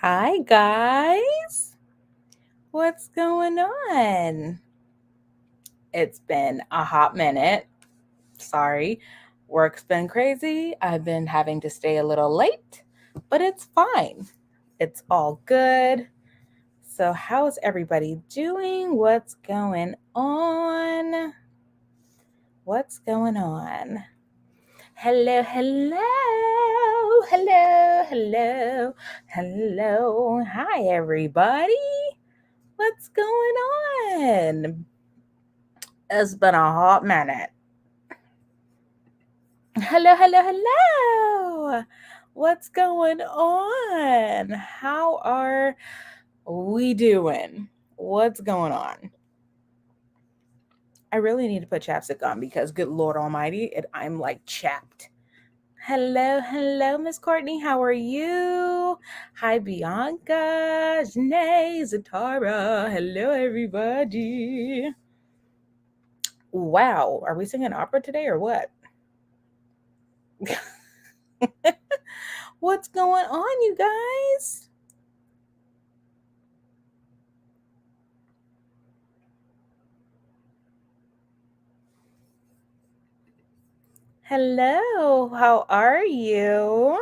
Hi, guys. What's going on? It's been a hot minute. Sorry. Work's been crazy. I've been having to stay a little late, but it's fine. It's all good. So, how's everybody doing? What's going on? What's going on? Hello, hello, hello, hello, hello. Hi, everybody. What's going on? It's been a hot minute. Hello, hello, hello. What's going on? How are we doing? What's going on? I really need to put chapstick on because, good Lord Almighty, I'm like chapped. Hello, hello, Miss Courtney. How are you? Hi, Bianca, Janae, Zatara. Hello, everybody. Wow, are we singing opera today or what? What's going on, you guys? Hello, how are you?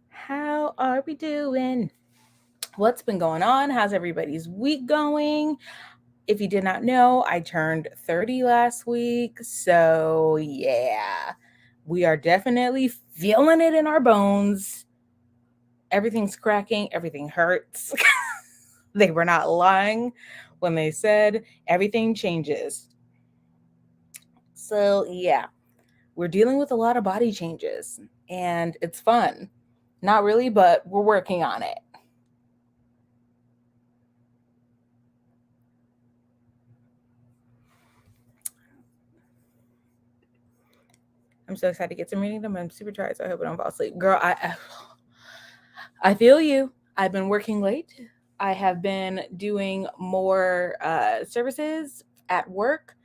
How are we doing? What's been going on? How's everybody's week going? If you did not know, I turned 30 last week. So, yeah, we are definitely feeling it in our bones. Everything's cracking, everything hurts. They were not lying when they said everything changes. So, yeah, we're dealing with a lot of body changes and it's fun. Not really, but we're working on it. I'm so excited to get some reading done. I'm super tired, so I hope I don't fall asleep. Girl, I feel you. I've been working late. I have been doing more services at work.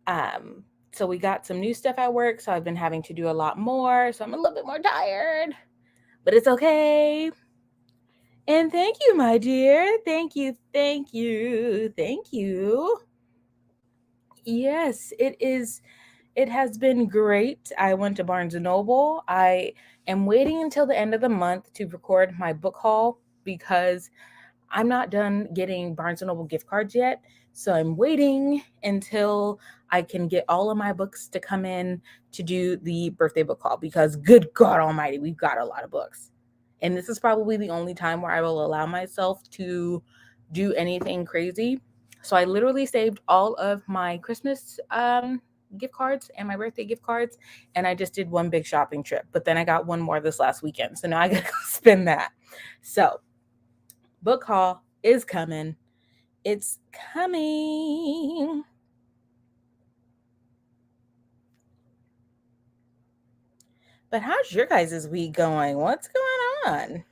Um, so we got some new stuff at work, so I've been having to do a lot more. So I'm a little bit more tired, but it's okay. And thank you, my dear. Thank you, thank you, thank you. Yes, it is. It has been great. I went to Barnes and Noble. I am waiting until the end of the month to record my book haul because I'm not done getting Barnes and Noble gift cards yet. So I'm waiting until I can get all of my books to come in to do the birthday book haul because good God Almighty, we've got a lot of books. And this is probably the only time where I will allow myself to do anything crazy. So I literally saved all of my Christmas gift cards and my birthday gift cards, and I just did one big shopping trip. But then I got one more this last weekend, so now I gotta go spend that. So book haul is coming. It's coming. But how's your guys' week going? What's going on?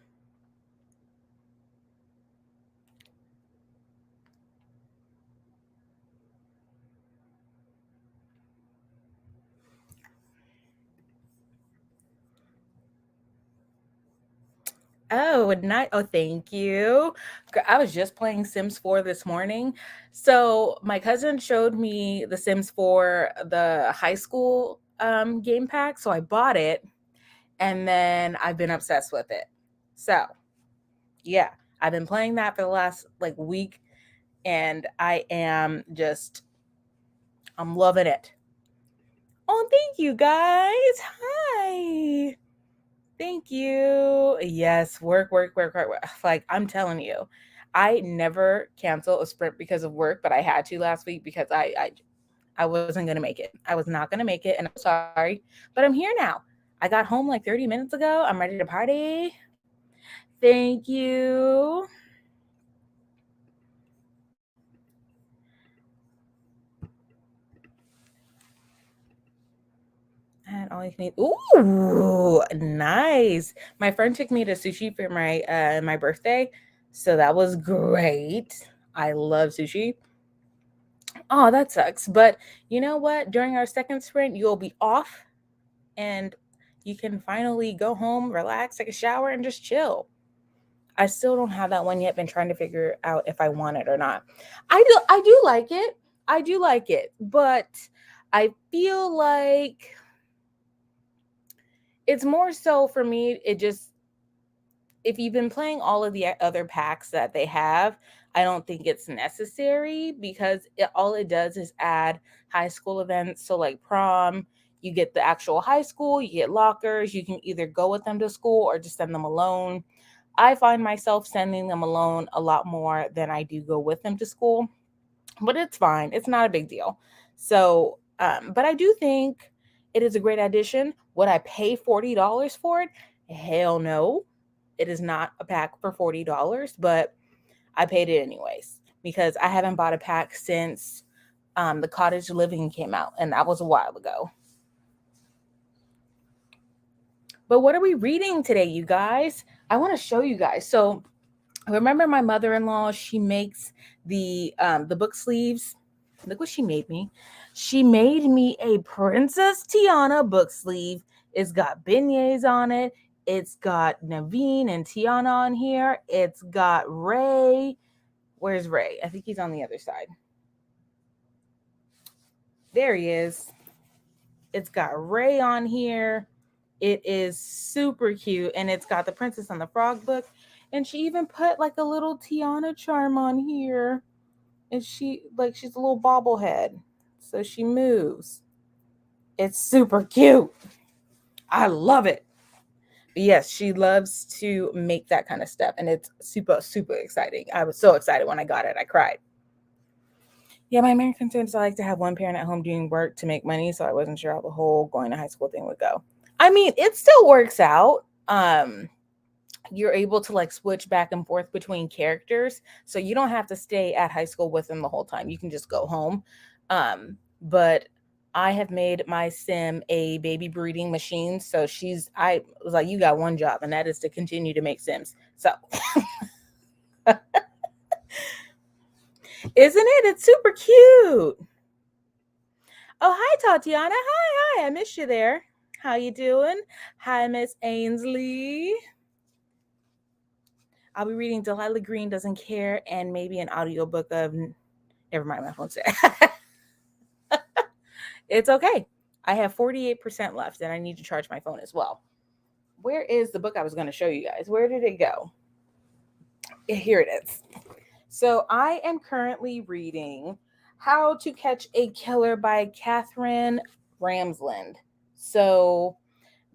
Oh, not oh, thank you. I was just playing Sims 4 this morning. So my cousin showed me the Sims 4, the high school game pack. So I bought it and then I've been obsessed with it. So yeah, I've been playing that for the last like week and I'm loving it. Oh, thank you guys. Hi. Thank you. Yes, work. Like I'm telling you, I never cancel a sprint because of work, but I had to last week because I wasn't gonna make it. I was not gonna make it, and I'm sorry, but I'm here now. I got home like 30 minutes ago. I'm ready to party. Thank you. And all you can eat. Ooh, nice. My friend took me to sushi for my birthday, so that was great. I love sushi. Oh, that sucks. But you know what? During our second sprint, you'll be off and You can finally go home, relax, take a shower, and just chill. I still don't have that one yet. Been trying to figure out if I want it or not. I do like it. I do like it, but I feel like it's more so for me. It just, if you've been playing all of the other packs that they have, I don't think it's necessary because all it does is add high school events. So, like prom, you get the actual high school, you get lockers, you can either go with them to school or just send them alone. I find myself sending them alone a lot more than I do go with them to school, but it's fine. It's not a big deal. So, but I do think it is a great addition. Would I pay $40 for it? Hell no. It is not a pack for $40, but I paid it anyways because I haven't bought a pack since the Cottage Living came out, and that was a while ago. But what are we reading today, you guys? I want to show you guys. So, remember my mother-in-law? She makes the book sleeves. Look what she made me. She made me a Princess Tiana book sleeve. It's got beignets on it. It's got Naveen and Tiana on here. It's got Ray. Where's Ray? I think he's on the other side. There he is. It's got Ray on here. It is super cute. And it's got the Princess and the Frog book. And she even put like a little Tiana charm on here. And she's a little bobblehead. So she moves. It's super cute. I love it. But yes, she loves to make that kind of stuff. And it's super, super exciting. I was so excited when I got it. I cried. Yeah, my main concern is I like to have one parent at home doing work to make money, so I wasn't sure how the whole going to high school thing would go. I mean, it still works out. You're able to like switch back and forth between characters, so you don't have to stay at high school with them the whole time. You can just go home. But I have made my sim a baby breeding machine, so I was like, you got one job, and that is to continue to make sims. So isn't it? It's super cute. Oh, hi, Tatiana. Hi. I missed you there. How you doing? Hi, Miss Ainsley. I'll be reading Delilah Green Doesn't Care and maybe an audiobook of, never mind, my phone's there. It's okay. I have 48% left and I need to charge my phone as well. Where is the book I was going to show you guys? Where did it go? Here it is. So I am currently reading How to Catch a Killer by Katherine Ramsland. So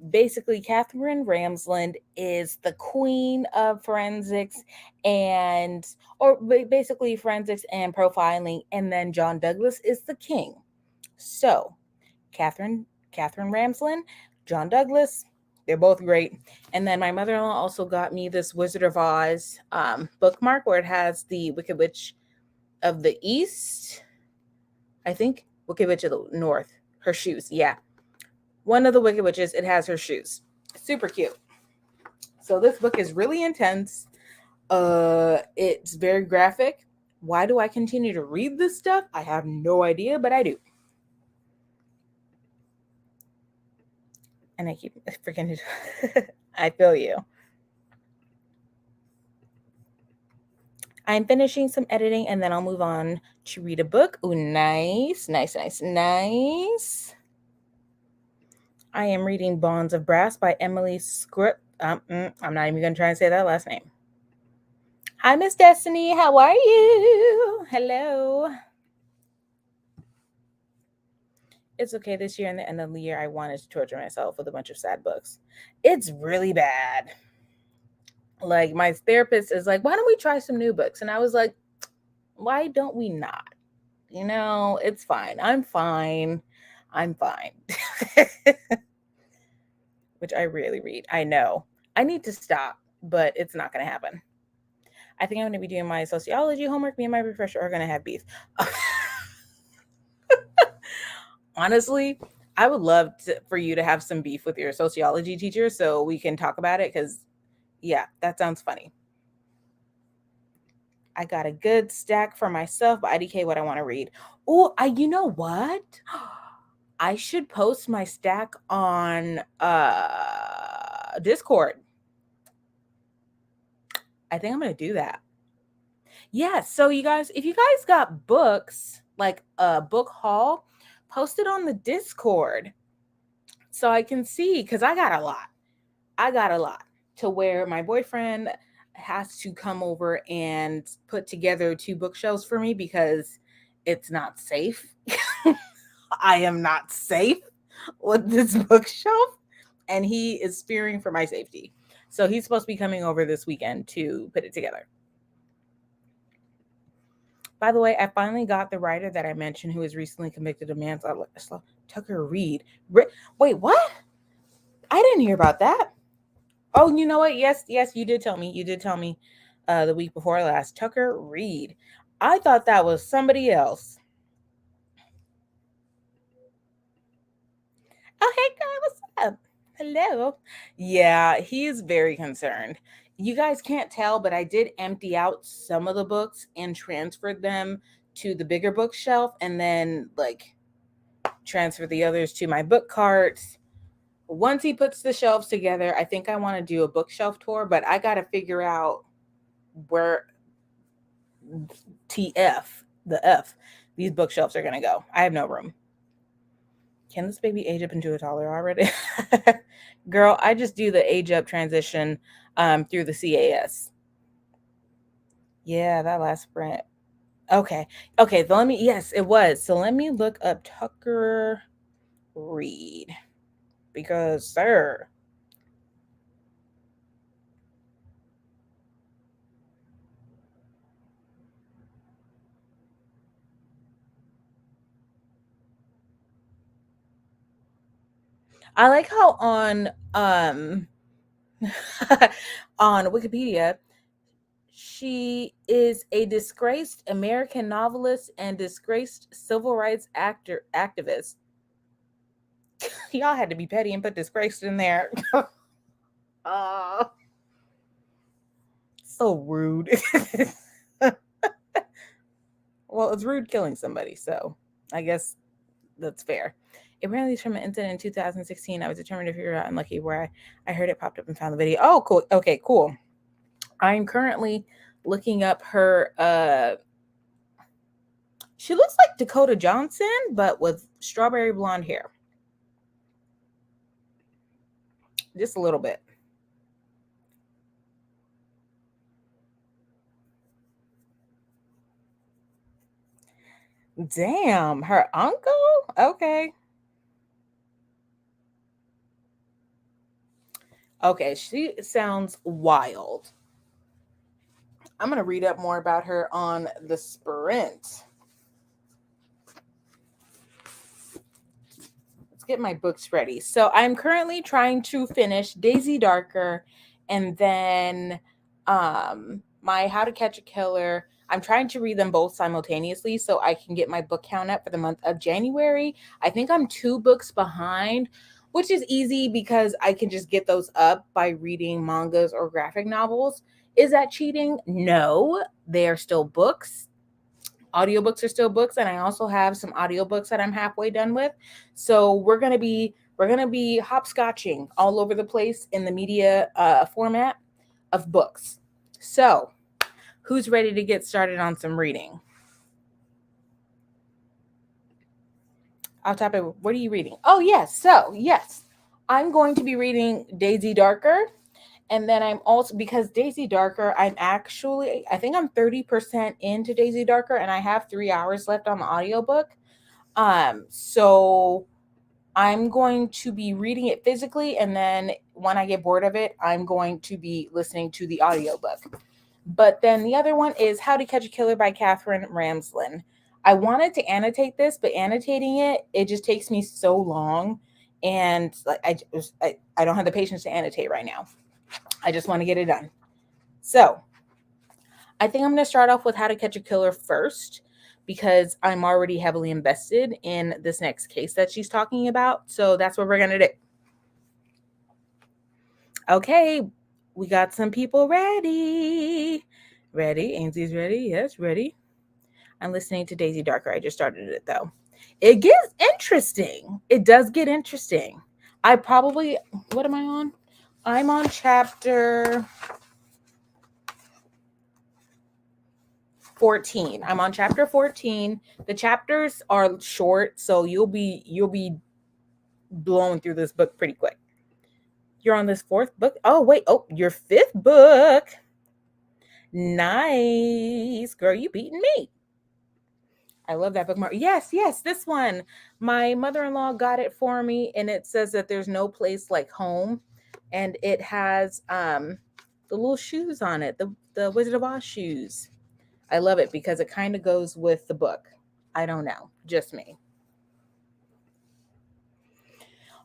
basically, Katherine Ramsland is the queen of forensics or basically forensics and profiling, and then John Douglas is the king. So Katherine Ramsland, John Douglas, they're both great. And then my mother-in-law also got me this Wizard of Oz bookmark where it has the Wicked Witch of the East, I think, Wicked Witch of the North, her shoes. Yeah, one of the Wicked Witches, it has her shoes. Super cute. So this book is really intense. It's very graphic. Why do I continue to read this stuff? I have no idea, but I do. And I keep freaking I feel you. I'm finishing some editing and then I'll move on to read a book. Oh, nice. I am reading Bonds of Brass by Emily Script. I'm not even going to try and say that last name. Hi, Miss Destiny. How are you? Hello. It's okay. This year and the end of the year, I wanted to torture myself with a bunch of sad books. It's really bad. Like, my therapist is like, why don't we try some new books? And I was like, why don't we not? You know, it's fine. I'm fine. Which I rarely read. I know. I need to stop, but it's not going to happen. I think I'm going to be doing my sociology homework. Me and my professor are going to have beef. Honestly, I would love for you to have some beef with your sociology teacher so we can talk about it because, yeah, that sounds funny. I got a good stack for myself, but IDK what I want to read. Oh, you know what? I should post my stack on Discord. I think I'm going to do that. Yeah, so you guys, if you guys got books, like a book haul, post it on the Discord so I can see, because I got a lot. I got a lot to where my boyfriend has to come over and put together 2 bookshelves for me because it's not safe. I am not safe with this bookshelf, and he is fearing for my safety. So he's supposed to be coming over this weekend to put it together. By the way, I finally got the writer that I mentioned who was recently convicted of manslaughter, Tucker Reed. Wait, what? I didn't hear about that. Oh, you know what? Yes, you did tell me. You did tell me the week before last. Tucker Reed. I thought that was somebody else. Oh, hey, girl, what's up? Hello. Yeah, he's very concerned. You guys can't tell, but I did empty out some of the books and transferred them to the bigger bookshelf and then, like, transfer the others to my book carts. Once he puts the shelves together, I think I want to do a bookshelf tour, but I got to figure out where the F, these bookshelves are going to go. I have no room. Can this baby age up into a toddler already? Girl, I just do the age up transition through the CAS. Yeah, that last sprint. Okay. Yes, it was. So let me look up Tucker Reed because, sir, I like how on on Wikipedia she is a disgraced American novelist and disgraced civil rights activist. Y'all had to be petty and put disgraced in there. So rude. Well, it's rude killing somebody, so I guess that's fair. It ran from an incident in 2016. I was determined to figure out unlucky where I heard it popped up and found the video. Oh, cool. Okay, cool. I'm currently looking up her she looks like Dakota Johnson, but with strawberry blonde hair. Just a little bit. Damn, her uncle? Okay. Okay, she sounds wild. I'm going to read up more about her on the sprint. Let's get my books ready. So I'm currently trying to finish Daisy Darker and then my How to Catch a Killer. I'm trying to read them both simultaneously so I can get my book count up for the month of January. I think I'm 2 books behind, which is easy because I can just get those up by reading mangas or graphic novels. Is that cheating? No, they are still books. Audiobooks are still books, and I also have some audiobooks that I'm halfway done with. So we're gonna be hopscotching all over the place in the media format of books. So who's ready to get started on some reading? I'll top it. What are you reading? Oh, yes. So, yes, I'm going to be reading Daisy Darker. And then I'm also, because Daisy Darker, I think I'm 30% into Daisy Darker and I have 3 hours left on the audiobook. So I'm going to be reading it physically. And then when I get bored of it, I'm going to be listening to the audiobook. But then the other one is How to Catch a Killer by Katherine Ramsland. I wanted to annotate this, but annotating it just takes me so long. And like I don't have the patience to annotate right now. I just want to get it done. So I think I'm going to start off with How to Catch a Killer first because I'm already heavily invested in this next case that she's talking about. So that's what we're going to do. Okay, we got some people ready. Ready? Ainsley's ready? Yes, ready. I'm listening to Daisy Darker. I just started it though. It gets interesting. It does get interesting. I probably, what am I on? I'm on chapter 14. I'm on chapter 14. The chapters are short, so you'll be blown through this book pretty quick. You're on this fourth book. Oh, wait. Oh, your fifth book. Nice. Girl, you beating me. I love that bookmark. Yes, yes, this one. My mother-in-law got it for me, and it says that there's no place like home. And it has the little shoes on it, the Wizard of Oz shoes. I love it because it kind of goes with the book. I don't know, just me.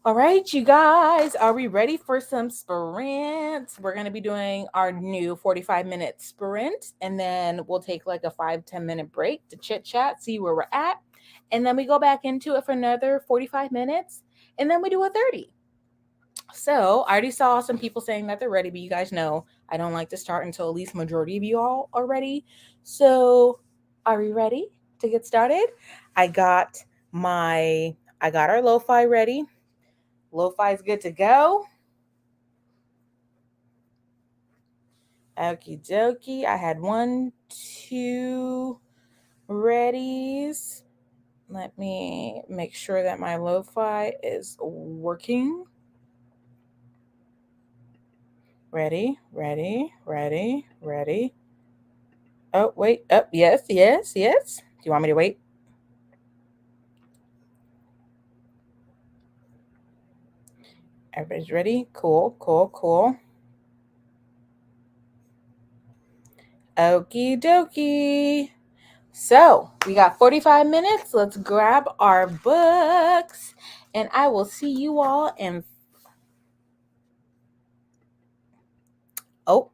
All right, you guys, are we ready for some sprints? We're going to be doing our new 45-minute sprint, and then we'll take like a 5-10 minute break to chit chat, see where we're at. And then we go back into it for another 45 minutes, and then we do a 30. So I already saw some people saying that they're ready, but you guys know I don't like to start until at least majority of you all are ready. So are we ready to get started? I got our lo-fi ready. Lo-fi is good to go. Okie dokie. I had 1, 2 readies. Let me make sure that my lo-fi is working. Ready, ready, ready, ready. Oh, wait. Oh, yes, yes, yes. Do you want me to wait? Everybody's ready? Cool, cool, cool. Okie dokie. So we got 45 minutes. Let's grab our books, and I will see you all in. Oh,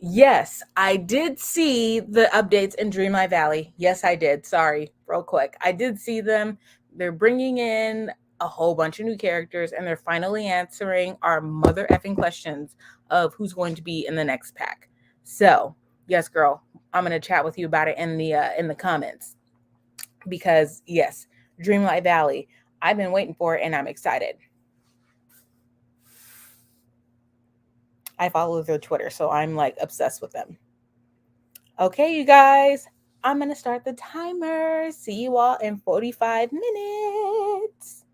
yes, I did see the updates in Dreamlight Valley. Yes, I did. Sorry, real quick. I did see them. They're bringing in a whole bunch of new characters, and they're finally answering our mother effing questions of who's going to be in the next pack. So, yes, girl, I'm gonna chat with you about it in the comments because yes, Dreamlight Valley. I've been waiting for it, and I'm excited. I follow their Twitter, so I'm like obsessed with them. Okay, you guys, I'm going to start the timer. See you all in 45 minutes.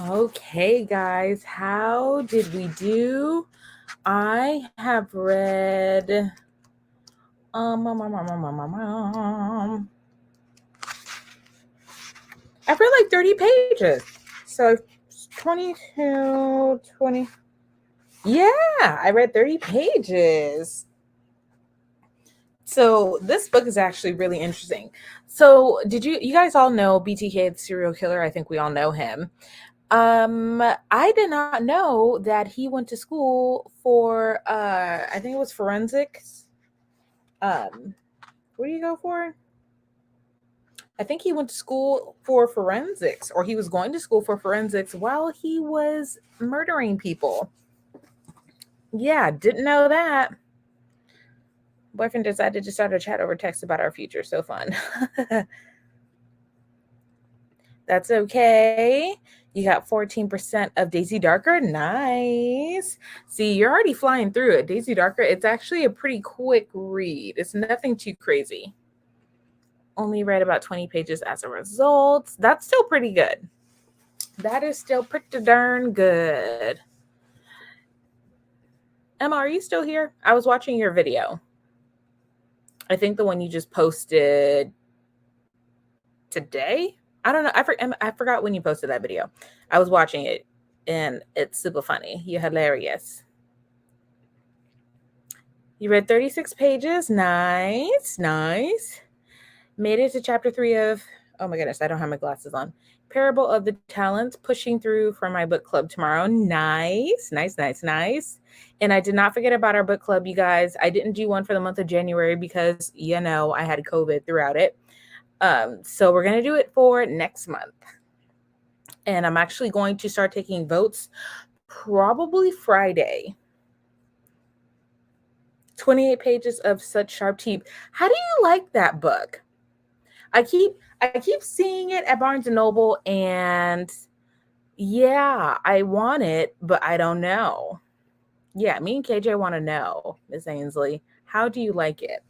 Okay, guys, how did we do? I have read I've read like 30 pages. So 22, 20. Yeah, I read 30 pages. So this book is actually really interesting. So did you guys all know BTK, the serial killer? I think we all know him. I did not know that he went to school for I think it was forensics. What do you go for? I think he went to school for forensics, or he was going to school for forensics while he was murdering people. Yeah, didn't know that. Boyfriend decided to start a chat over text about our future. So fun. That's okay. You got 14% of Daisy Darker. Nice. See, you're already flying through it. Daisy Darker, it's actually a pretty quick read. It's nothing too crazy. Only read about 20 pages as a result. That's still pretty good. That is still pretty darn good. Emma, are you still here? I was watching your video. I think the one you just posted today. I don't know. I forgot when you posted that video. I was watching it, and it's super funny. You're hilarious. You read 36 pages. Nice, nice. Made it to chapter 3 of, oh my goodness, I don't have my glasses on. Parable of the Talents, pushing through for my book club tomorrow. Nice, nice, nice, nice. And I did not forget about our book club, you guys. I didn't do one for the month of January because, I had COVID throughout it. So we're going to do it for next month. And I'm actually going to start taking votes probably Friday. 28 pages of such sharp teeth. How do you like that book? I keep seeing it at Barnes and Noble, and yeah, I want it, but I don't know. Yeah, me and KJ want to know, Miss Ainsley. How do you like it?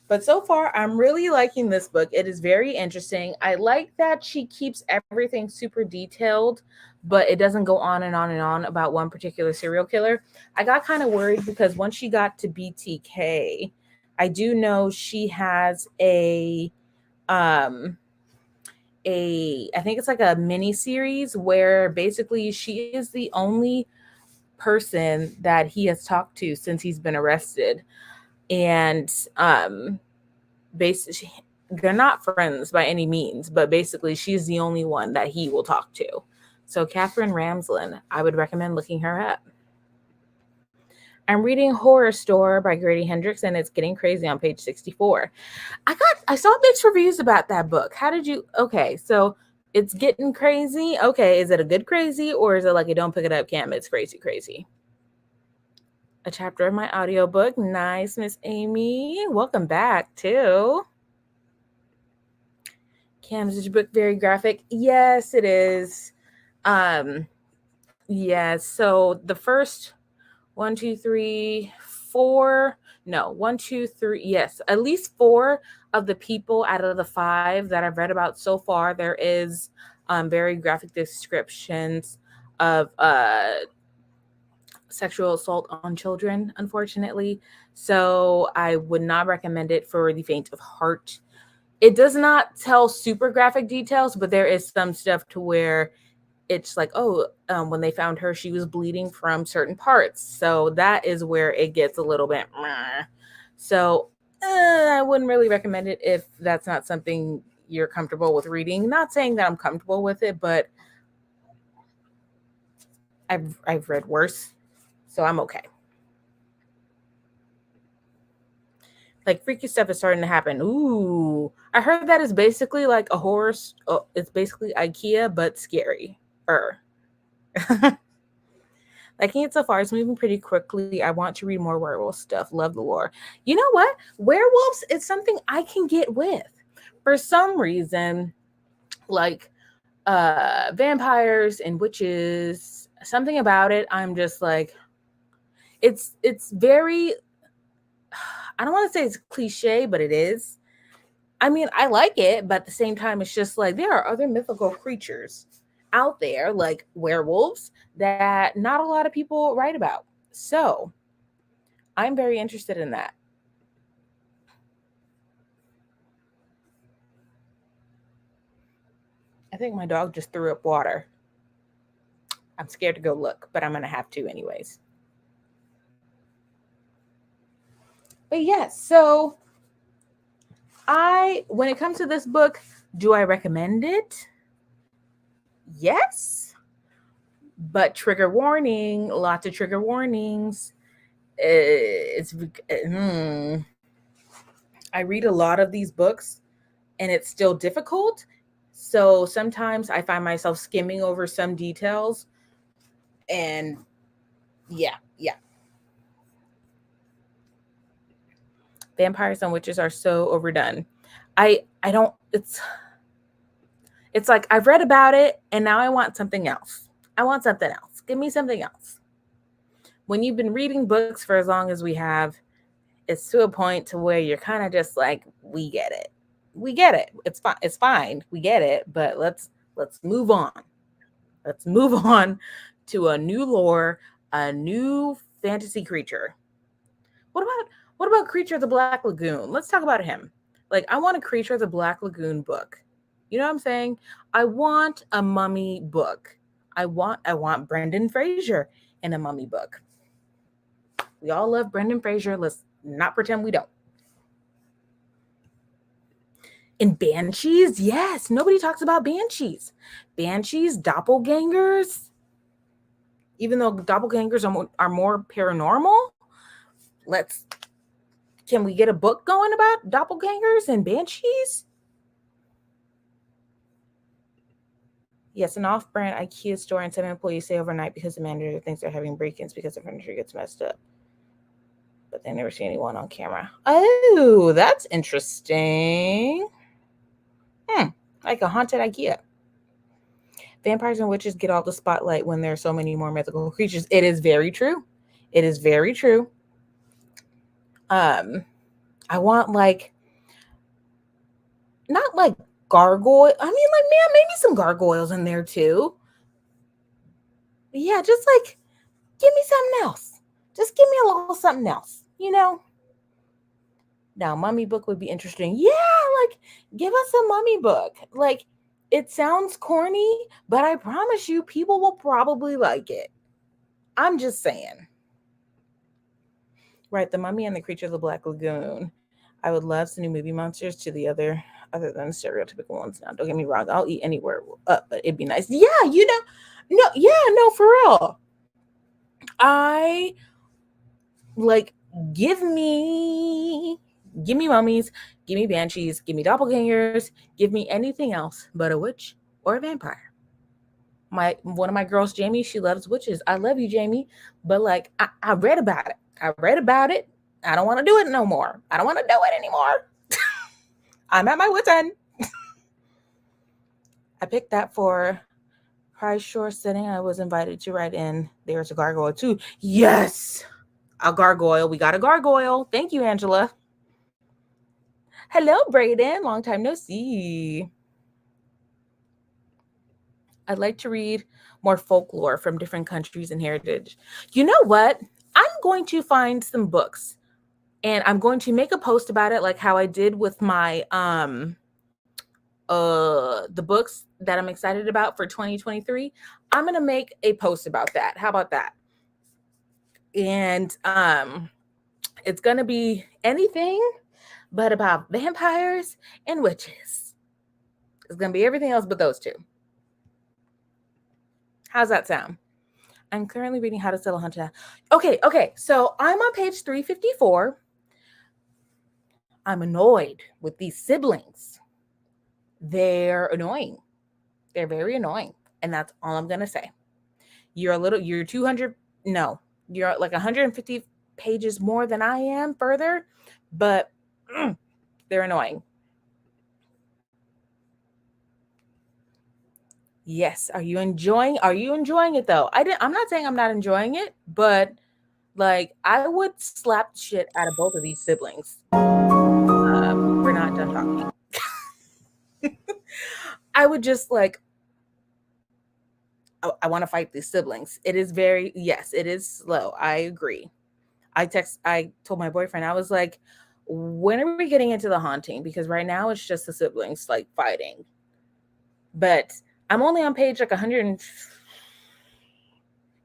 But so far, I'm really liking this book. It is very interesting. I like that she keeps everything super detailed, but it doesn't go on and on and on about one particular serial killer. I got kind of worried because once she got to BTK, I do know she has I think it's like a mini series where basically she is the only person that he has talked to since he's been arrested. And basically they're not friends by any means, but basically she's the only one that he will talk to. So Catherine Ramsland, I would recommend looking her up. I'm reading Horror Store by Grady Hendrix, and it's getting crazy on page 64. I saw mixed reviews about that book. How did you? Okay, so it's getting crazy. Okay, is it a good crazy, or is it like a don't pick it up, can't miss crazy? A chapter of my audiobook. Nice, Miss Amy. Welcome back too. Cam, is your book very graphic? Yes, it is. Yes. So the first 1, 2, 3, 4. No, 1, 2, 3. Yes, at least 4 of the people out of the 5 that I've read about so far, there is very graphic descriptions of sexual assault on children, unfortunately. So I would not recommend it for the faint of heart. It does not tell super graphic details, but there is some stuff to where it's like, when they found her, she was bleeding from certain parts. So that is where it gets a little bit. So I wouldn't really recommend it if that's not something you're comfortable with reading. Not saying that I'm comfortable with it, but I've read worse, so I'm okay. Like freaky stuff is starting to happen. Ooh, I heard that is basically like a horror. It's basically IKEA but scary. Liking it so far. It's moving pretty quickly. I want to read more werewolf stuff. Love the lore. You know what? Werewolves is something I can get with. For some reason, like vampires and witches, something about it, I'm just like, it's very, I don't want to say it's cliche, but it is. I mean, I like it, but at the same time, it's just like there are other mythical creatures out there, like werewolves, that not a lot of people write about. So I'm very interested in that. I think my dog just threw up water. I'm scared to go look, but I'm going to have to anyways. But yes, so when it comes to this book, do I recommend it? Yes. But trigger warning, lots of trigger warnings. I read a lot of these books and it's still difficult. So sometimes I find myself skimming over some details and yeah. Vampires and witches are so overdone. I don't it's like I've read about it and now I want something else. I want something else. Give me something else. When you've been reading books for as long as we have, it's to a point to where you're kind of just like, we get it. We get it. It's fine. It's fine. We get it, but let's move on. Let's move on to a new lore, a new fantasy creature. What about Creature of the Black Lagoon? Let's talk about him. Like, I want a Creature of the Black Lagoon book. You know what I'm saying? I want a mummy book. I want Brendan Fraser in a mummy book. We all love Brendan Fraser. Let's not pretend we don't. In Banshees, yes. Nobody talks about Banshees. Banshees, doppelgangers. Even though doppelgangers are more paranormal, can we get a book going about doppelgangers and banshees? Yes, an off-brand IKEA store and 7 employees stay overnight because the manager thinks they're having break-ins because the furniture gets messed up. But they never see anyone on camera. Oh, that's interesting. Like a haunted IKEA. Vampires and witches get all the spotlight when there are so many more mythical creatures. It is very true. It is very true. I want not like gargoyle. I mean, like, man, maybe some gargoyles in there too. Yeah, just like give me something else. Just give me a little something else, you know? Now, mummy book would be interesting. Yeah, like give us a mummy book. Like it sounds corny, but I promise you people will probably like it. I'm just saying. Right, The Mummy and the Creature of the Black Lagoon. I would love some new movie monsters to the other than stereotypical ones. Now, don't get me wrong, I'll eat anywhere, but it'd be nice. Yeah, no, for real. I like give me mummies, give me banshees, give me doppelgangers, give me anything else but a witch or a vampire. One of my girls, Jamie, she loves witches. I love you, Jamie, but like I read about it. I don't want to do it no more. I don't want to do it anymore. I'm at my wit's end. I picked that for Prize Shore setting. I was invited to write in. There's a gargoyle too. Yes, a gargoyle. We got a gargoyle. Thank you, Angela. Hello, Brayden. Long time no see. I'd like to read more folklore from different countries and heritage. You know what? I'm going to find some books and I'm going to make a post about it, like how I did with my the books that I'm excited about for 2023. I'm gonna make a post about that. How about that? And it's gonna be anything but about vampires and witches. It's gonna be everything else but those two. How's that sound? I'm currently reading How to Sell a Haunted. Okay. So I'm on page 354. I'm annoyed with these siblings. They're annoying. They're very annoying. And that's all I'm going to say. You're 200, no, you're like 150 pages more than I am further, but they're annoying. Yes. Are you enjoying it though? I'm not saying I'm not enjoying it, but like I would slap the shit out of both of these siblings. We're not done talking. I would just like I want to fight these siblings. It is very, yes, it is slow. I agree. I told my boyfriend, I was like, when are we getting into the haunting? Because right now it's just the siblings like fighting. But I'm only on page like 100 and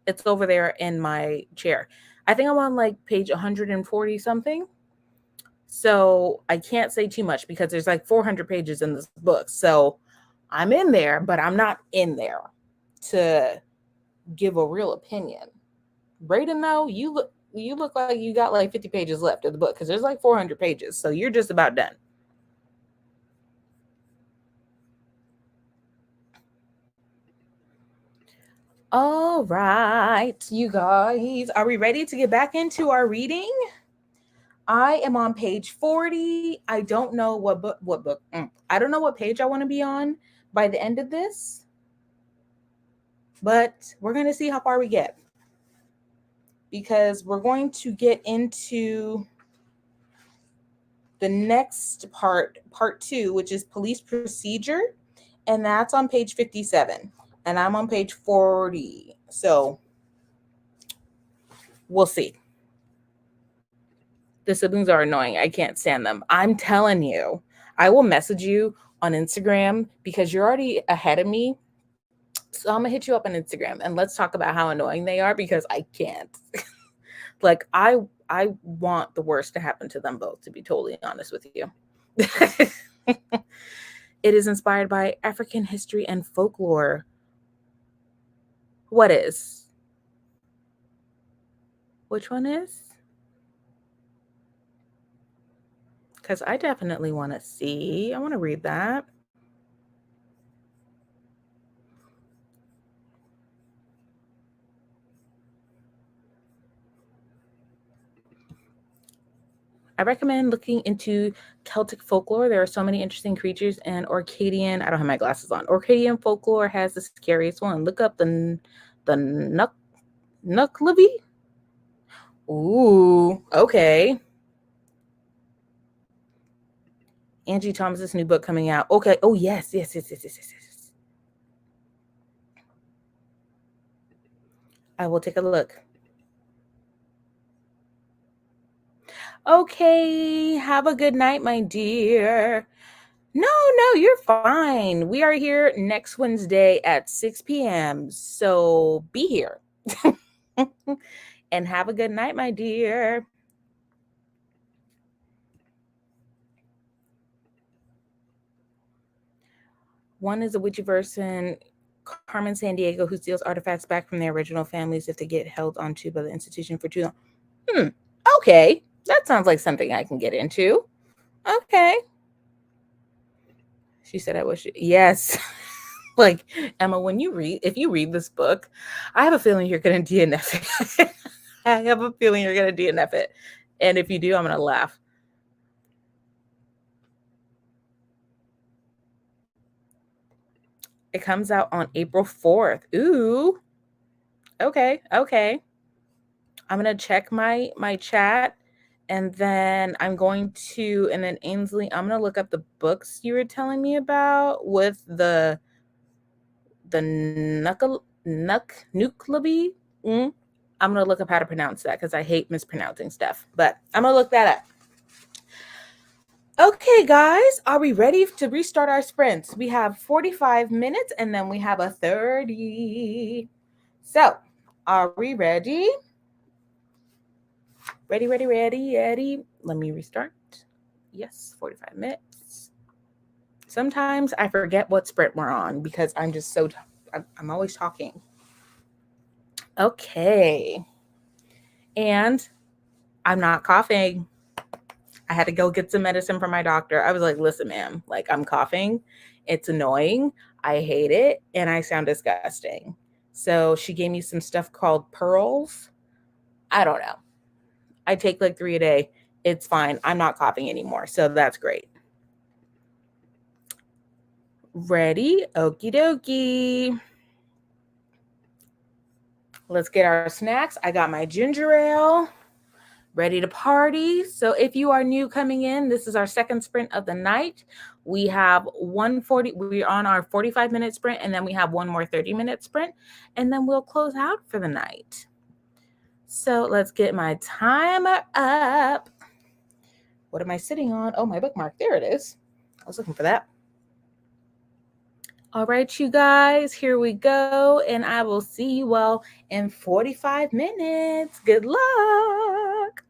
it's over there in my chair. I think I'm on like page 140 something. So I can't say too much because there's like 400 pages in this book. So I'm in there, but I'm not in there to give a real opinion. Brayden, though, you look like you got like 50 pages left of the book because there's like 400 pages. So you're just about done. All right, you guys, are we ready to get back into our reading? I am on page 40. I don't know what book. I don't know what page I want to be on by the end of this, but we're going to see how far we get because we're going to get into the next part 2, which is police procedure, and that's on page 57, and I'm on page 40. So we'll see. The siblings are annoying. I can't stand them. I'm telling you. I will message you on Instagram because you're already ahead of me. So I'm gonna hit you up on Instagram and let's talk about how annoying they are because I can't. Like I want the worst to happen to them both, to be totally honest with you. It is inspired by African history and folklore. What is? Which one is? Because I definitely want to see. I want to read that. I recommend looking into Celtic folklore. There are so many interesting creatures, and Orcadian. I don't have my glasses on. Orcadian folklore has the scariest one. Look up the Nucklaby. Ooh, okay. Angie Thomas's new book coming out. Okay. Oh yes. I will take a look. Okay. Have a good night, my dear. No, you're fine. We are here next Wednesday at 6 p.m. So be here. And have a good night, my dear. One is a Witchiverse and Carmen Sandiego, who steals artifacts back from their original families if they get held onto by the institution for too long. Okay. That sounds like something I can get into. Okay. She said I wish. Yes. Like, Emma, if you read this book, I have a feeling you're going to DNF it. I have a feeling you're going to DNF it. And if you do, I'm going to laugh. It comes out on April 4th. Ooh. Okay. I'm going to check my chat and then I'm going to, and then Ainsley, I'm going to look up the books you were telling me about with the Nucklaby. I'm going to look up how to pronounce that because I hate mispronouncing stuff, but I'm going to look that up. Okay, guys, are we ready to restart our sprints? We have 45 minutes and then we have a 30. So, are we ready? Ready. Let me restart. Yes, 45 minutes. Sometimes I forget what sprint we're on because I'm just I'm always talking. Okay. And I'm not coughing. I had to go get some medicine from my doctor. I was like, listen, ma'am, like I'm coughing. It's annoying. I hate it. And I sound disgusting. So she gave me some stuff called pearls. I don't know. I take like 3 a day. It's fine. I'm not coughing anymore. So that's great. Ready? Okie dokie. Let's get our snacks. I got my ginger ale. ready to party. So if you are new coming in, this is our second sprint of the night. We have 140, we're on our 45-minute sprint, and then we have one more 30-minute sprint, and then we'll close out for the night. So let's get my timer up. What am I sitting on? Oh, my bookmark. There it is. I was looking for that. All right, you guys, here we go. And I will see you all in 45 minutes. Good luck.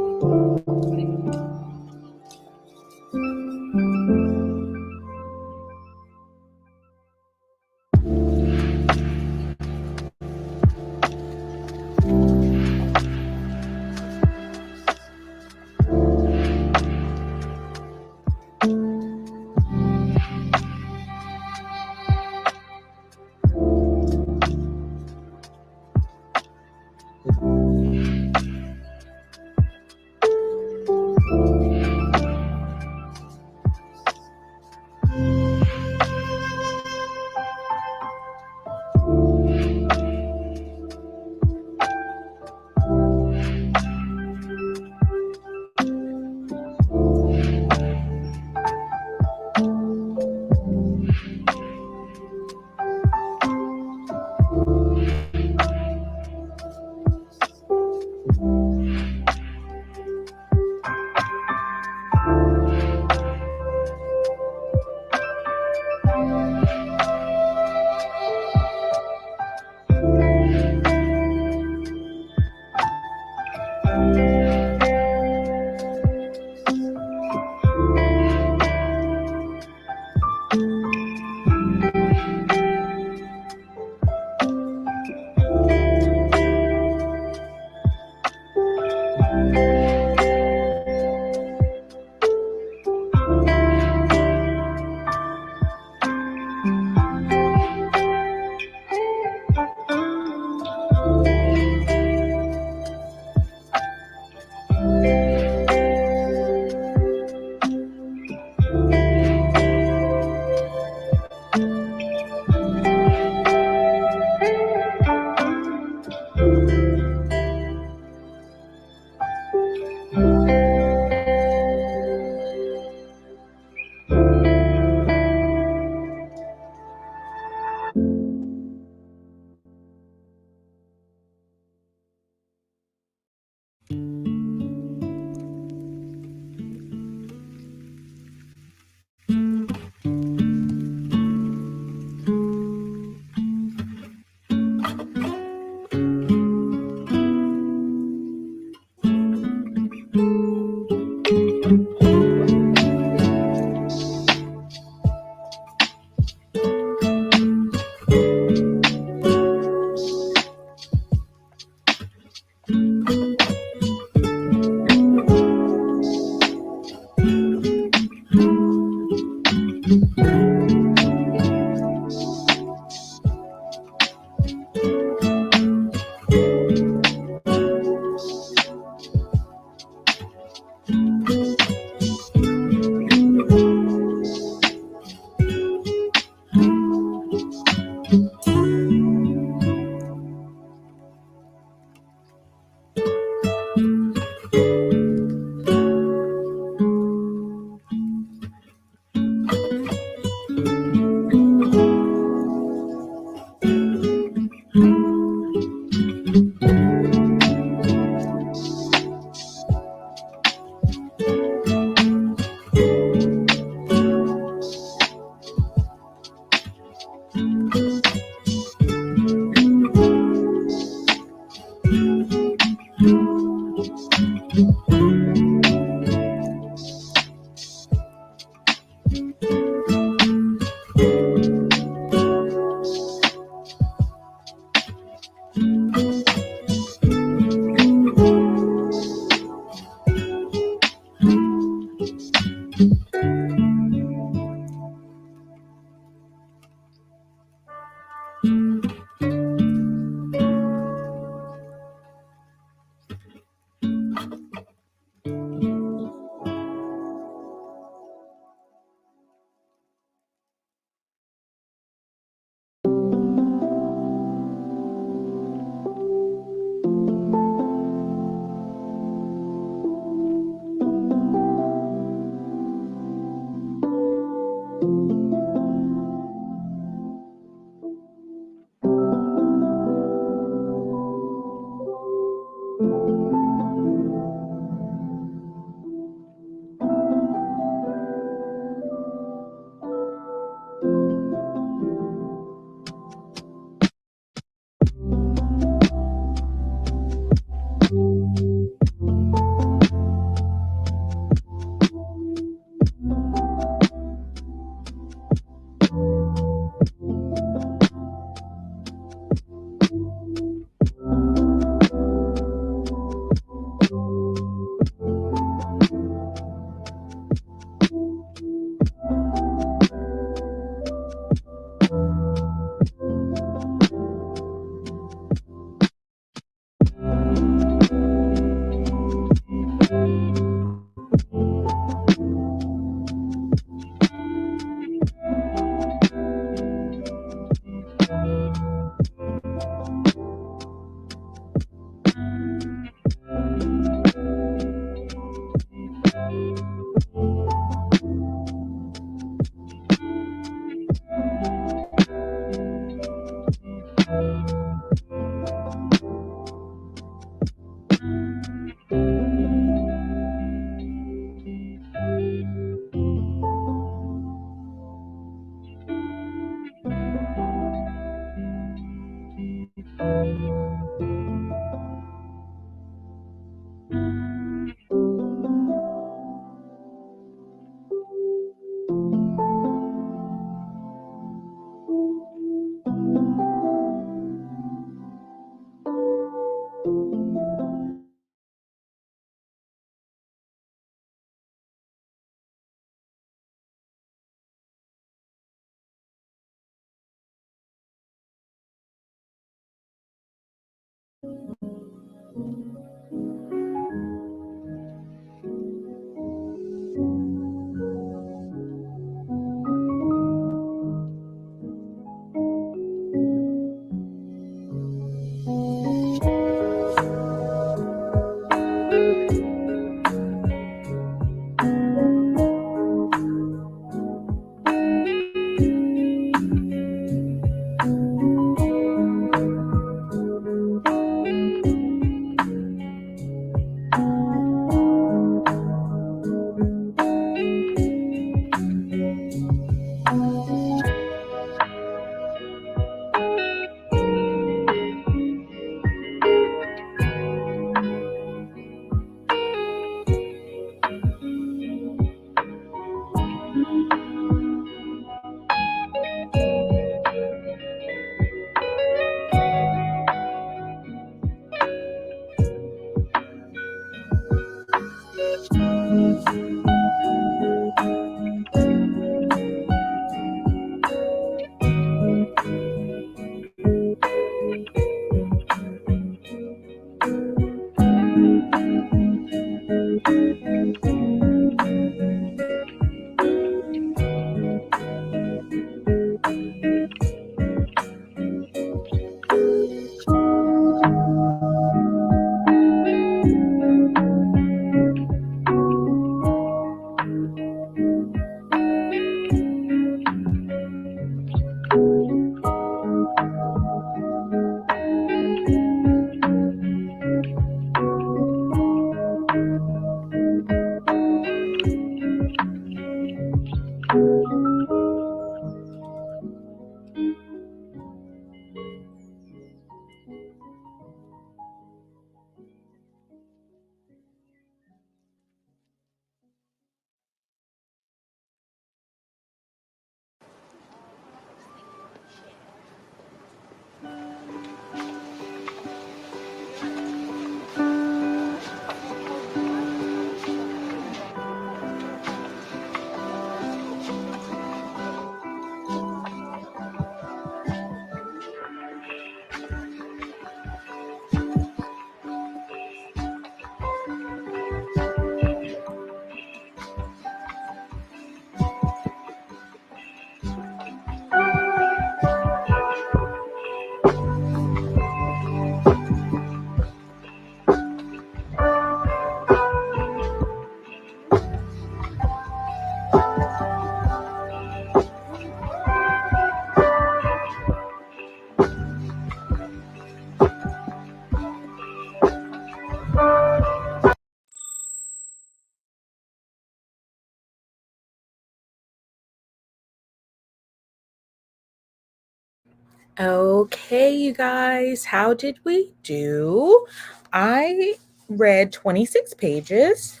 Okay, you guys, how did we do? I read 26 pages.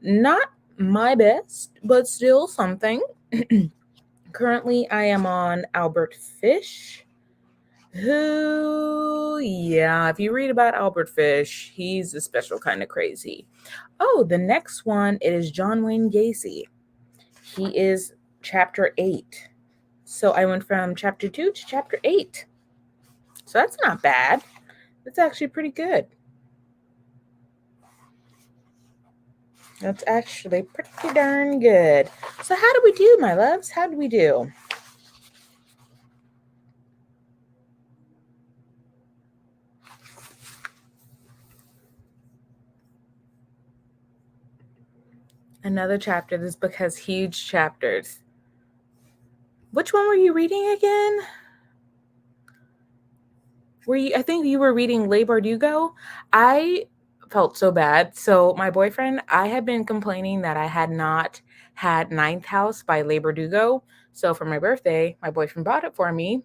Not my best, but still something. Currently, I am on Albert Fish, who, yeah, if you read about Albert Fish, he's a special kind of crazy. Oh, the next one is John Wayne Gacy. He is chapter 8. So I went from chapter 2 to chapter 8. So that's not bad. That's actually pretty good. That's actually pretty darn good. So how do we do, my loves? How do we do? Another chapter. This book has huge chapters. Which one were you reading again? I think you were reading Le Bardugo. I felt so bad. So my boyfriend, I had been complaining that I had not had Ninth House by Le Bardugo. So for my birthday, my boyfriend bought it for me.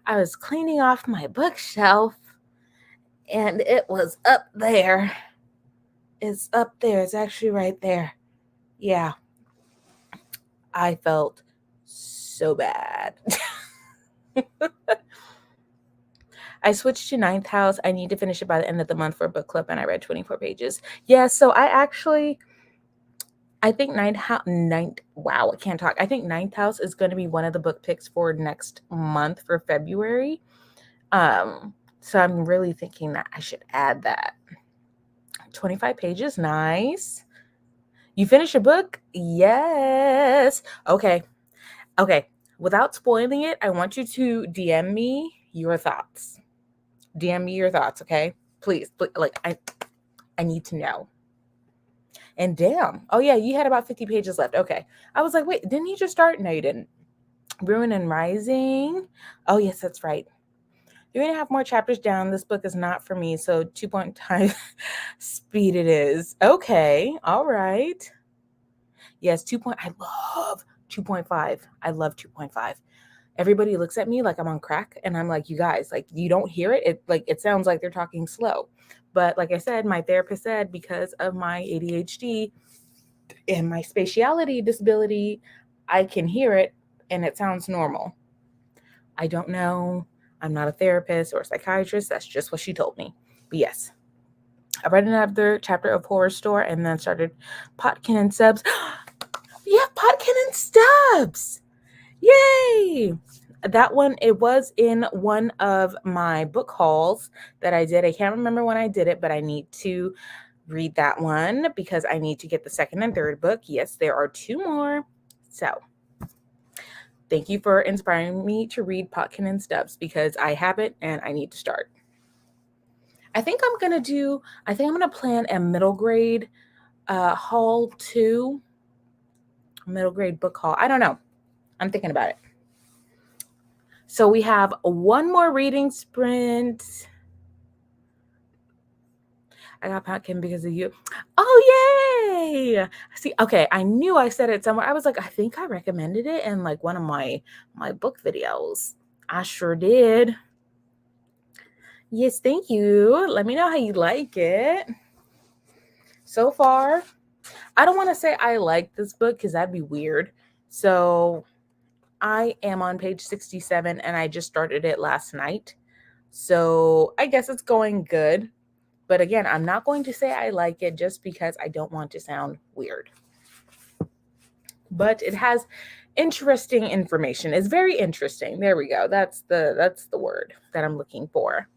I was cleaning off my bookshelf and it was up there. It's up there. It's actually right there. Yeah. I felt so bad. I switched to Ninth House. I need to finish it by the end of the month for a book club, and I read 24 pages. Yeah, so I think wow, I can't talk. I think Ninth House is going to be one of the book picks for next month for February. So I'm really thinking that I should add that. 25 pages, nice. You finish a book? Yes. Okay. Without spoiling it, I want you to DM me your thoughts. DM me your thoughts, okay? Please, like I need to know. And damn, oh yeah, you had about 50 pages left. Okay. I was like, wait, didn't he just start? No, you didn't. Ruin and Rising. Oh yes, that's right. 3.5 more chapters down. This book is not for me. So 2.5 speed it is. Okay. All right. Yes, 2. I love 2.5. I love 2.5. Everybody looks at me like I'm on crack, and I'm like, you guys, like, you don't hear it. It sounds like they're talking slow. But like I said, my therapist said because of my ADHD and my spatiality disability, I can hear it and it sounds normal. I don't know. I'm not a therapist or a psychiatrist. That's just what she told me. But yes. I read another chapter of Horror Store and then started Potkin and Stubbs. Yeah, Potkin and Stubbs. Yay! That one, it was in one of my book hauls that I did. I can't remember when I did it, but I need to read that one because I need to get the second and third book. Yes, there are 2 more. So thank you for inspiring me to read Potkin and Stubbs because I haven't and I need to start. I think I'm going to plan a middle grade haul too. Middle grade book haul. I don't know. I'm thinking about it. So we have one more reading sprint. I got Potkin because of you. Oh, yay! See, okay, I knew I said it somewhere. I was like, I think I recommended it in like one of my book videos. I sure did. Yes, thank you. Let me know how you like it. So far, I don't want to say I like this book because that'd be weird. So I am on page 67 and I just started it last night. So I guess it's going good. But again, I'm not going to say I like it just because I don't want to sound weird. But it has interesting information. It's very interesting. There we go. That's the word that I'm looking for.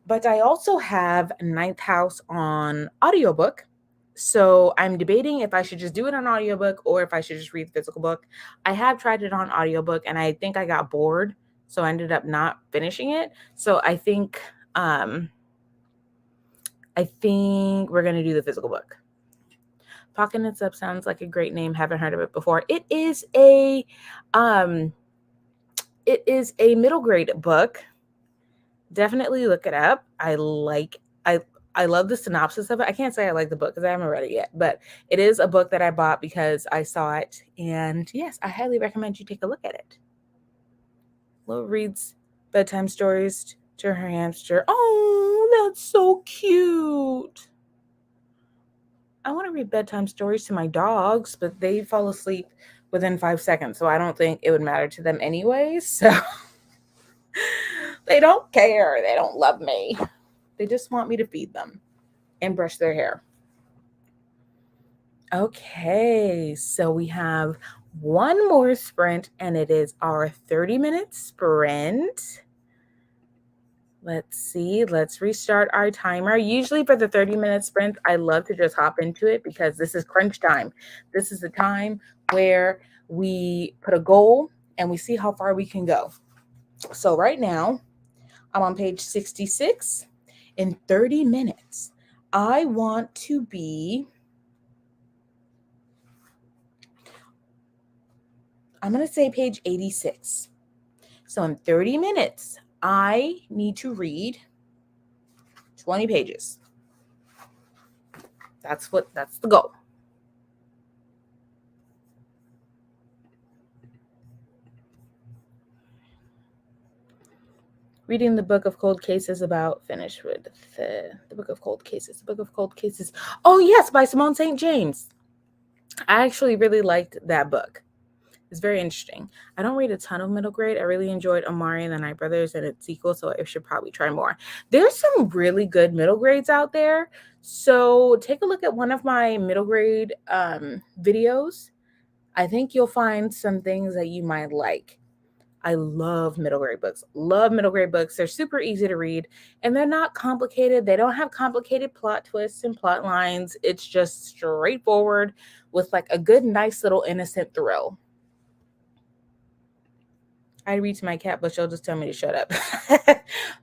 But I also have Ninth House on audiobook. So I'm debating if I should just do it on audiobook or if I should just read the physical book. I have tried it on audiobook and I think I got bored. So I ended up not finishing it. So I think we're going to do the physical book. Potkin and Stubbs sounds like a great name. Haven't heard of it before. It is a middle grade book. Definitely look it up. I love the synopsis of it. I can't say I like the book because I haven't read it yet, but it is a book that I bought because I saw it. And yes, I highly recommend you take a look at it. Lo reads bedtime stories to her hamster. Oh, that's so cute. I want to read bedtime stories to my dogs, but they fall asleep within 5 seconds. So I don't think it would matter to them anyways. So they don't care. They don't love me. They just want me to feed them and brush their hair. Okay, so we have one more sprint and it is our 30-minute sprint. Let's see. Let's restart our timer. Usually for the 30-minute sprint, I love to just hop into it because this is crunch time. This is the time where we put a goal and we see how far we can go. So right now, I'm on page 66. In 30 minutes, I want to be... I'm going to say page 86. So in 30 minutes, I need to read 20 pages. That's the goal. Reading the Book of Cold Cases about finished with the Book of Cold Cases. The Book of Cold Cases. Oh yes, by Simone St. James. I actually really liked that book. It's very interesting. I don't read a ton of middle grade. I really enjoyed Amari and the Night Brothers and its sequel, so I should probably try more. There's some really good middle grades out there. So take a look at one of my middle grade videos. I think you'll find some things that you might like. I love middle grade books. Love middle grade books. They're super easy to read and they're not complicated. They don't have complicated plot twists and plot lines. It's just straightforward with like a good, nice little innocent thrill. I read to my cat, but she'll just tell me to shut up.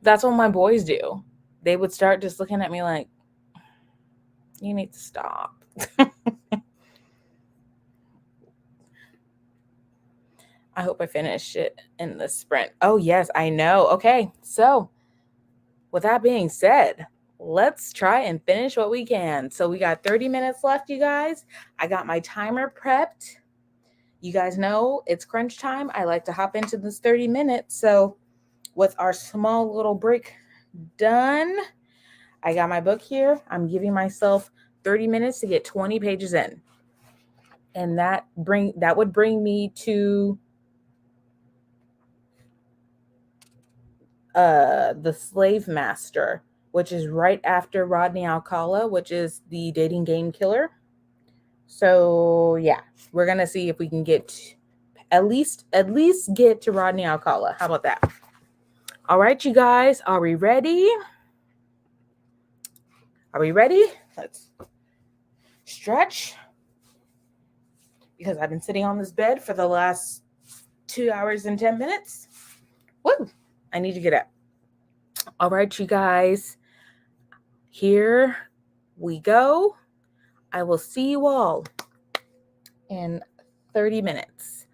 That's what my boys do. They would start just looking at me like, you need to stop. I hope I finish it in the sprint. Oh, yes, I know. Okay, so with that being said, let's try and finish what we can. So we got 30 minutes left, you guys. I got my timer prepped. You guys know it's crunch time. I like to hop into this 30 minutes. So with our small little break done, I got my book here. I'm giving myself 30 minutes to get 20 pages in. And that would bring me to The Slave Master, which is right after Rodney Alcala, which is the dating game killer. So yeah, we're gonna see if we can get at least get to Rodney Alcala. How about that? All right, you guys, are we ready? Are we ready? Let's stretch, because I've been sitting on this bed for the last 2 hours and 10 minutes. Woo! I need to get up. All right, you guys, here we go. I will see you all in 30 minutes.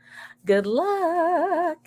Good luck.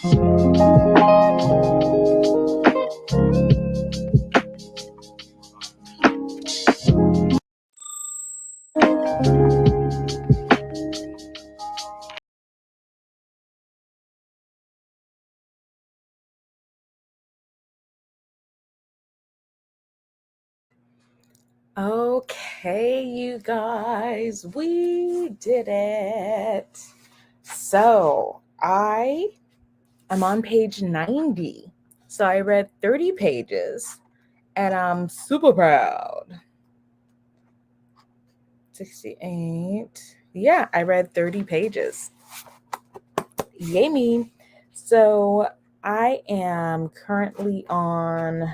Okay, you guys, we did it. So I am on page 90. So I read 30 pages and I'm super proud. 68. Yeah, I read 30 pages. Yay me. So I am currently on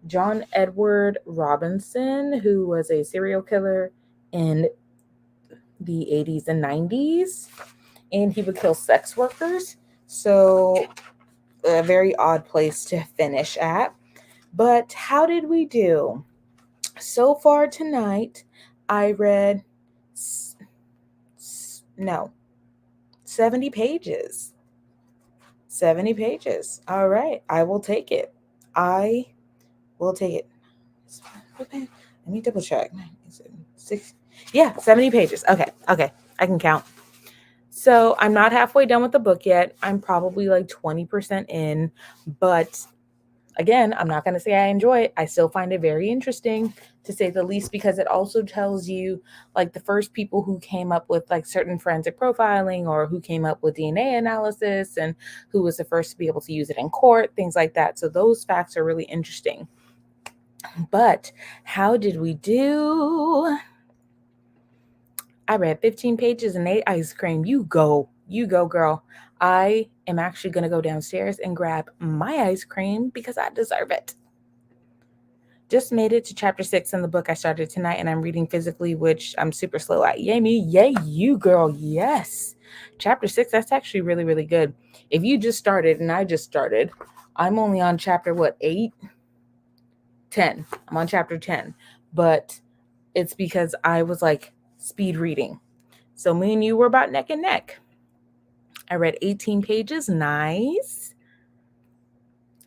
John Edward Robinson, who was a serial killer in the 80s and 90s, and he would kill sex workers. So, a very odd place to finish at. But how did we do? So far tonight, I read 70 pages. 70 pages. All right, I will take it. I will take it. Let me double check. 6. Yeah, 70 pages. Okay, I can count. So I'm not halfway done with the book yet. I'm probably like 20% in, but again, I'm not going to say I enjoy it. I still find it very interesting, to say the least, because it also tells you like the first people who came up with like certain forensic profiling, or who came up with DNA analysis, and who was the first to be able to use it in court, things like that. So those facts are really interesting. But how did we do? I read 15 pages and ate ice cream. You go, girl. I am actually going to go downstairs and grab my ice cream because I deserve it. Just made it to chapter 6 in the book I started tonight, and I'm reading physically, which I'm super slow at. Yay me, yay you, girl. Yes. Chapter 6, that's actually really, really good. If you just started and I just started, I'm only on chapter 8? 10. I'm on chapter 10. But it's because I was like speed reading. So me and you were about neck and neck. I read 18 pages. Nice.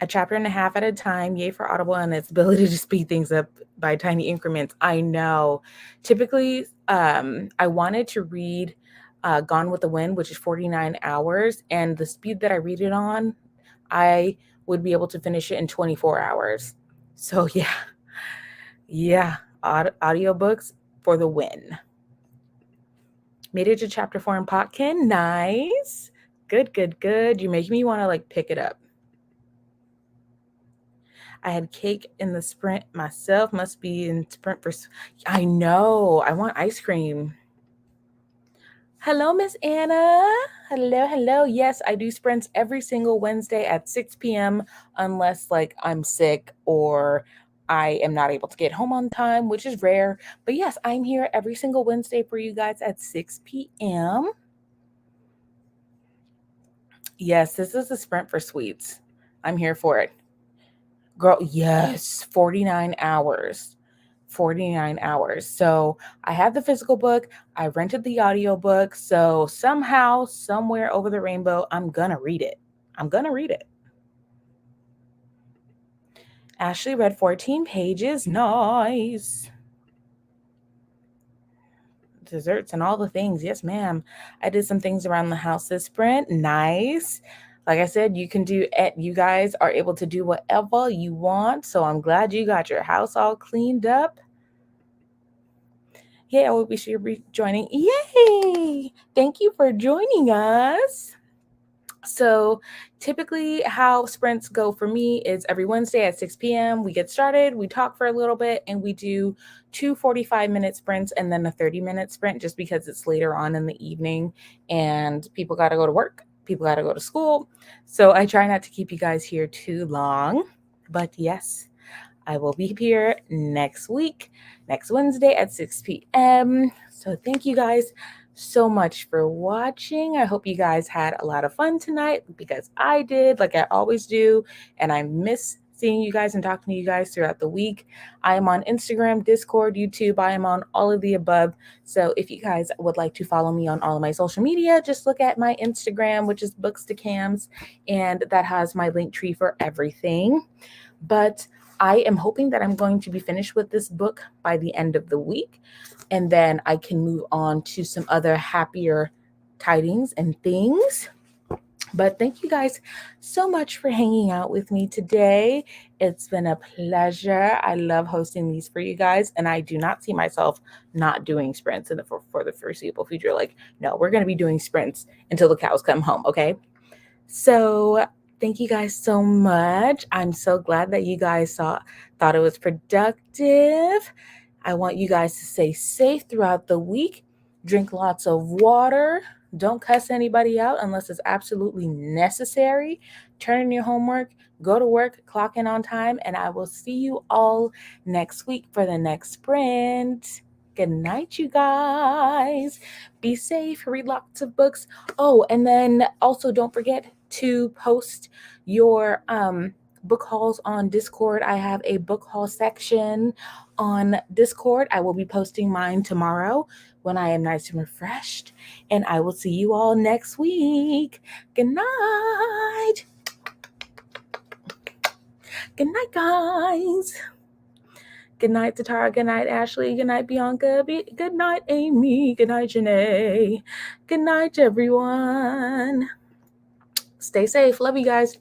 A chapter and a half at a time. Yay for Audible and its ability to speed things up by tiny increments. I know. Typically, I wanted to read Gone with the Wind, which is 49 hours. And the speed that I read it on, I would be able to finish it in 24 hours. So yeah. Yeah. Audiobooks for the win. Made it to chapter 4 in Potkin. Nice. Good. You make me want to like pick it up. I had cake in the sprint myself. Must be in sprint for. I know. I want ice cream. Hello, Miss Anna. Hello. Yes, I do sprints every single Wednesday at 6 p.m. unless like I'm sick or I am not able to get home on time, which is rare. But yes, I'm here every single Wednesday for you guys at 6 p.m. Yes, this is a sprint for sweets. I'm here for it. Girl, yes, 49 hours. 49 hours. So I have the physical book. I rented the audiobook. So somehow, somewhere over the rainbow, I'm going to read it. Ashley read 14 pages. Nice. Desserts and all the things. Yes, ma'am. I did some things around the house this sprint. Nice. Like I said, you can do it. You guys are able to do whatever you want. So I'm glad you got your house all cleaned up. Yeah, I will be sure you're joining. Yay! Thank you for joining us. So typically how sprints go for me is every Wednesday at 6 p.m. We get started, we talk for a little bit, and we do 2 45-minute sprints and then a 30-minute sprint, just because it's later on in the evening and people got to go to work, people got to go to school. So I try not to keep you guys here too long. But yes, I will be here next week, next Wednesday at 6 p.m. So thank you guys so much for watching. I hope you guys had a lot of fun tonight, because I did, like I always do, and I miss seeing you guys and talking to you guys throughout the week. I am on Instagram, Discord, YouTube. I am on all of the above. So if you guys would like to follow me on all of my social media, just look at my Instagram, which is Books to Cams, and that has my link tree for everything. But I am hoping that I'm going to be finished with this book by the end of the week, and then I can move on to some other happier tidings and things. But thank you guys so much for hanging out with me today. It's been a pleasure. I love hosting these for you guys, and I do not see myself not doing sprints for the foreseeable future. Like, no, we're going to be doing sprints until the cows come home, okay? So thank you guys so much. I'm so glad that you guys thought it was productive. I want you guys to stay safe throughout the week. Drink lots of water. Don't cuss anybody out unless it's absolutely necessary. Turn in your homework, go to work, clock in on time, and I will see you all next week for the next sprint. Good night, you guys. Be safe, read lots of books. Oh, and then also don't forget to post your book hauls on Discord. I have a book haul section on Discord. I will be posting mine tomorrow when I am nice and refreshed. And I will see you all next week. Good night. Good night, guys. Good night, Tatara. Good night, Ashley. Good night, Bianca. Good night, Amy. Good night, Janae. Good night, everyone. Stay safe. Love you guys.